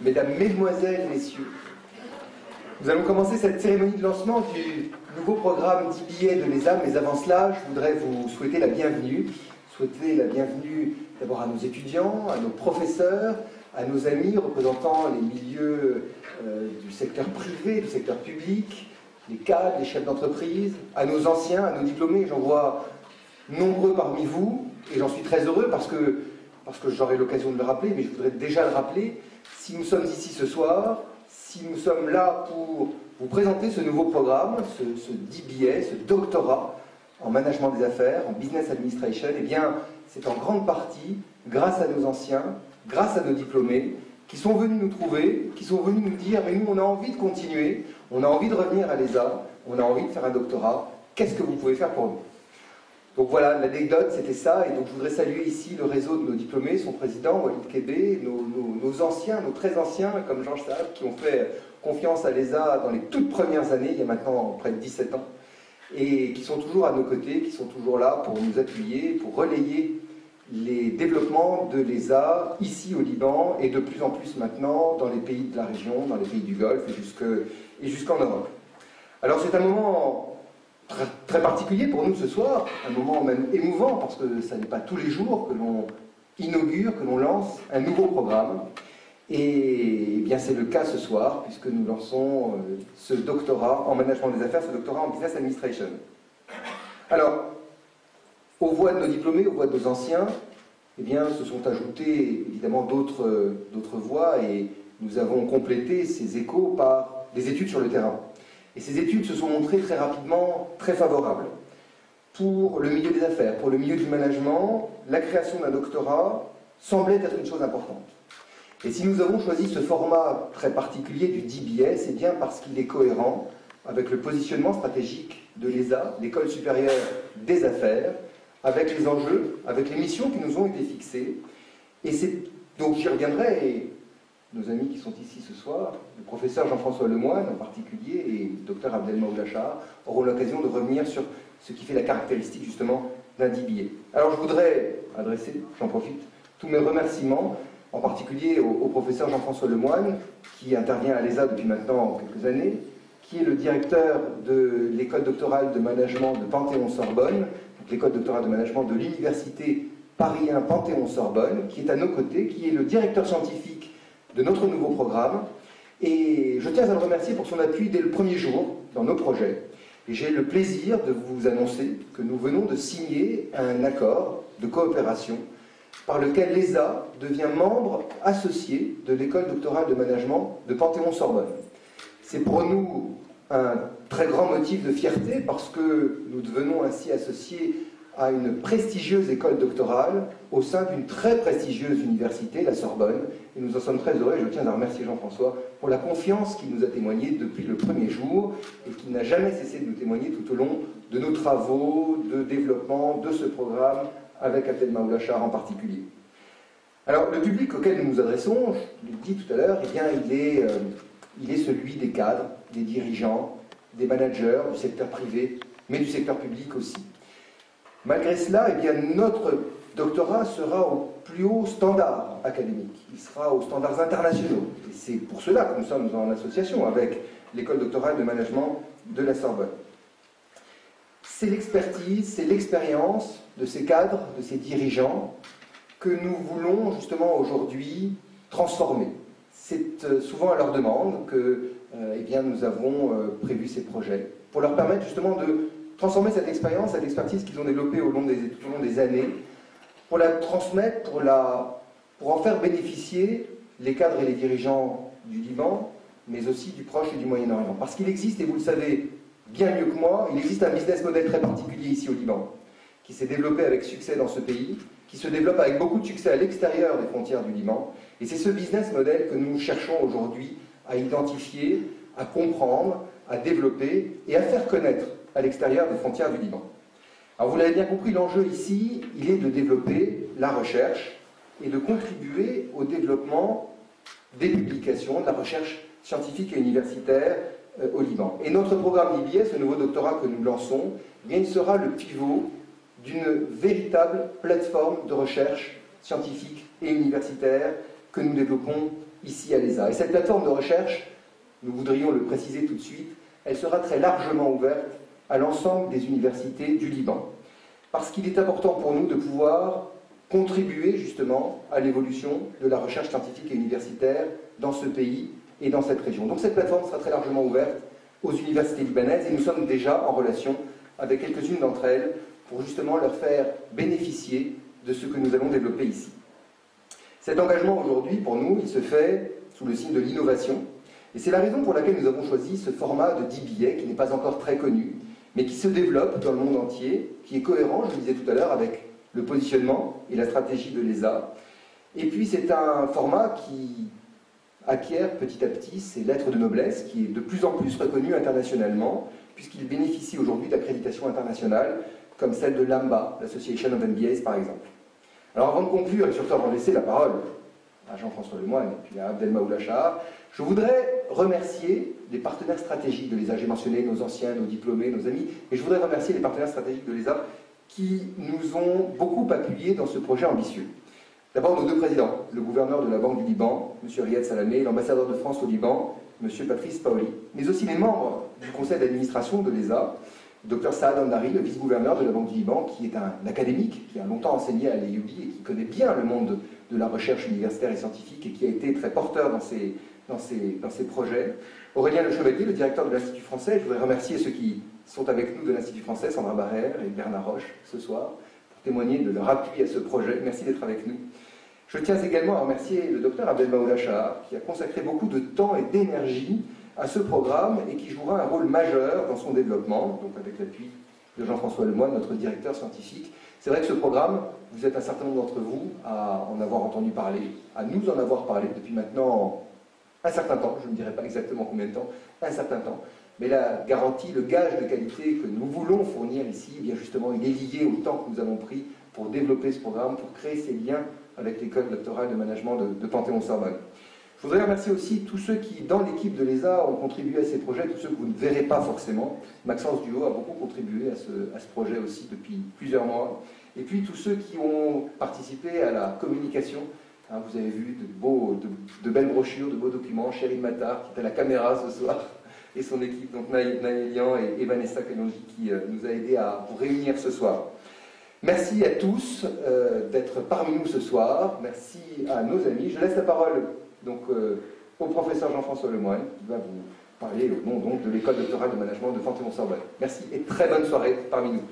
Mesdames, Mesdemoiselles, Messieurs, nous allons commencer cette cérémonie de lancement du nouveau programme d'IBA de l'ESA, mais avant cela, je voudrais vous souhaiter la bienvenue. Souhaiter la bienvenue d'abord à nos étudiants, à nos professeurs, à nos amis représentant les milieux du secteur privé, du secteur public, les cadres, les chefs d'entreprise, à nos anciens, à nos diplômés. J'en vois nombreux parmi vous, et j'en suis très heureux parce que j'aurai l'occasion de le rappeler, mais je voudrais déjà le rappeler. Si nous sommes ici ce soir, si nous sommes là pour vous présenter ce nouveau programme, ce DBA, ce doctorat en management des affaires, en business administration, eh bien, c'est en grande partie grâce à nos anciens, grâce à nos diplômés, qui sont venus nous trouver, qui sont venus nous dire « mais nous, on a envie de continuer, on a envie de revenir à l'ESA, on a envie de faire un doctorat, qu'est-ce que vous pouvez faire pour nous ?» Donc voilà, l'anecdote, c'était ça, et donc je voudrais saluer ici le réseau de nos diplômés, son président, Walid Kébé, nos anciens, nos très anciens, comme Georges Saab, qui ont fait confiance à l'ESA dans les toutes premières années, il y a maintenant près de 17 ans, et qui sont toujours à nos côtés, qui sont toujours là pour nous appuyer, pour relayer les développements de l'ESA ici au Liban, et de plus en plus maintenant dans les pays de la région, dans les pays du Golfe, et jusqu'en Europe. Alors c'est un moment très particulier pour nous ce soir, un moment même émouvant, parce que ça n'est pas tous les jours que l'on inaugure, que l'on lance un nouveau programme. Et bien c'est le cas ce soir, puisque nous lançons ce doctorat en management des affaires, ce doctorat en business administration. Alors, aux voix de nos diplômés, aux voix de nos anciens, eh bien, se sont ajoutées évidemment d'autres voix, et nous avons complété ces échos par des études sur le terrain. Et ces études se sont montrées très rapidement très favorables. Pour le milieu des affaires, pour le milieu du management, la création d'un doctorat semblait être une chose importante. Et si nous avons choisi ce format très particulier du DBA, c'est bien parce qu'il est cohérent avec le positionnement stratégique de l'ESA, l'École supérieure des affaires, avec les enjeux, avec les missions qui nous ont été fixées. Et c'est donc j'y reviendrai, et nos amis qui sont ici ce soir, le professeur Jean-François Lemoine en particulier, et le docteur Abdelmaoula auront l'occasion de revenir sur ce qui fait la caractéristique justement d'un DBA. Alors je voudrais adresser, j'en profite, tous mes remerciements, en particulier au professeur Jean-François Lemoine, qui intervient à l'ESA depuis maintenant quelques années, qui est le directeur de l'école doctorale de management de Panthéon-Sorbonne, l'école doctorale de management de l'université Paris 1 Panthéon-Sorbonne, qui est à nos côtés, qui est le directeur scientifique de notre nouveau programme. Et je tiens à le remercier pour son appui dès le premier jour dans nos projets. Et j'ai le plaisir de vous annoncer que nous venons de signer un accord de coopération par lequel l'ESA devient membre associé de l'école doctorale de management de Panthéon-Sorbonne. C'est pour nous un très grand motif de fierté parce que nous devenons ainsi associés à une prestigieuse école doctorale au sein d'une très prestigieuse université, la Sorbonne, et nous en sommes très heureux, et je tiens à remercier Jean-François pour la confiance qu'il nous a témoignée depuis le premier jour, et qui n'a jamais cessé de nous témoigner tout au long de nos travaux de développement de ce programme, avec Abdelmaoula en particulier. Alors, le public auquel nous nous adressons, je l'ai dit tout à l'heure, eh bien, il est celui des cadres, des dirigeants, des managers du secteur privé, mais du secteur public aussi. Malgré cela, eh bien, notre doctorat sera au plus haut standard académique. Il sera aux standards internationaux. Et c'est pour cela que nous sommes en association avec l'école doctorale de management de la Sorbonne. C'est l'expertise, c'est l'expérience de ces cadres, de ces dirigeants, que nous voulons justement aujourd'hui transformer. C'est souvent à leur demande que eh bien, nous avons prévu ces projets, pour leur permettre justement de transformer cette expérience, cette expertise qu'ils ont développée tout au long des années, pour la transmettre, pour en faire bénéficier les cadres et les dirigeants du Liban, mais aussi du Proche et du Moyen-Orient. Parce qu'il existe, et vous le savez bien mieux que moi, il existe un business model très particulier ici au Liban, qui s'est développé avec succès dans ce pays, qui se développe avec beaucoup de succès à l'extérieur des frontières du Liban. Et c'est ce business model que nous cherchons aujourd'hui à identifier, à comprendre, à développer et à faire connaître à l'extérieur des frontières du Liban. Alors vous l'avez bien compris, l'enjeu ici, il est de développer la recherche et de contribuer au développement des publications, de la recherche scientifique et universitaire au Liban. Et notre programme d'IBA, ce nouveau doctorat que nous lançons, eh bien, il sera le pivot d'une véritable plateforme de recherche scientifique et universitaire que nous développons ici à l'ESA. Et cette plateforme de recherche, nous voudrions le préciser tout de suite, elle sera très largement ouverte à l'ensemble des universités du Liban. Parce qu'il est important pour nous de pouvoir contribuer justement à l'évolution de la recherche scientifique et universitaire dans ce pays et dans cette région. Donc cette plateforme sera très largement ouverte aux universités libanaises et nous sommes déjà en relation avec quelques-unes d'entre elles pour justement leur faire bénéficier de ce que nous allons développer ici. Cet engagement aujourd'hui, pour nous, il se fait sous le signe de l'innovation et c'est la raison pour laquelle nous avons choisi ce format de 10 billets qui n'est pas encore très connu, mais qui se développe dans le monde entier, qui est cohérent, je le disais tout à l'heure, avec le positionnement et la stratégie de l'ESA. Et puis c'est un format qui acquiert petit à petit ses lettres de noblesse, qui est de plus en plus reconnu internationalement, puisqu'il bénéficie aujourd'hui d'accréditations internationales, comme celle de l'AMBA, l'Association of MBAs par exemple. Alors avant de conclure, et surtout avant de laisser la parole à Jean-François Lemoine et puis à Abdelmaoula Chahar, je voudrais remercier les partenaires stratégiques de l'ESA. J'ai mentionné nos anciens, nos diplômés, nos amis, et je voudrais remercier les partenaires stratégiques de l'ESA qui nous ont beaucoup appuyés dans ce projet ambitieux. D'abord nos deux présidents, le gouverneur de la Banque du Liban, M. Riyad Salamé, et l'ambassadeur de France au Liban, M. Patrice Paoli, mais aussi les membres du conseil d'administration de l'ESA, Dr Saad Andari, le vice-gouverneur de la Banque du Liban, qui est un académique, qui a longtemps enseigné à l'EIUB et qui connaît bien le monde de la recherche universitaire et scientifique et qui a été très porteur dans ces projets. Aurélien Le Chevalier, le directeur de l'Institut français. Je voudrais remercier ceux qui sont avec nous de l'Institut français, Sandra Barrère et Bernard Roche, ce soir, pour témoigner de leur appui à ce projet. Merci d'être avec nous. Je tiens également à remercier le docteur Abdelmaoula Chahar, qui a consacré beaucoup de temps et d'énergie à ce programme et qui jouera un rôle majeur dans son développement, donc avec l'appui de Jean-François Lemoine, notre directeur scientifique. C'est vrai que ce programme, vous êtes un certain nombre d'entre vous à en avoir entendu parler, à nous en avoir parlé depuis maintenant un certain temps, je ne dirai pas exactement combien de temps, un certain temps, mais la garantie, le gage de qualité que nous voulons fournir ici, eh bien justement, il est lié au temps que nous avons pris pour développer ce programme, pour créer ces liens avec l'école doctorale de management de Panthéon-Sorbonne. Je voudrais remercier aussi tous ceux qui, dans l'équipe de l'ESA, ont contribué à ces projets, tous ceux que vous ne verrez pas forcément. Maxence Duhaut a beaucoup contribué à ce projet aussi depuis plusieurs mois. Et puis tous ceux qui ont participé à la communication. Hein, vous avez vu de belles brochures, de beaux documents. Chérine Matar, qui est à la caméra ce soir, et son équipe, donc Naëlian et Vanessa Kalonji, qui nous a aidés à vous réunir ce soir. Merci à tous d'être parmi nous ce soir. Merci à nos amis. Je laisse la parole donc, au professeur Jean-François Lemoine, qui va vous parler au nom donc, de l'école doctorale de management de Panthéon-Sorbonne. Merci et très bonne soirée parmi nous.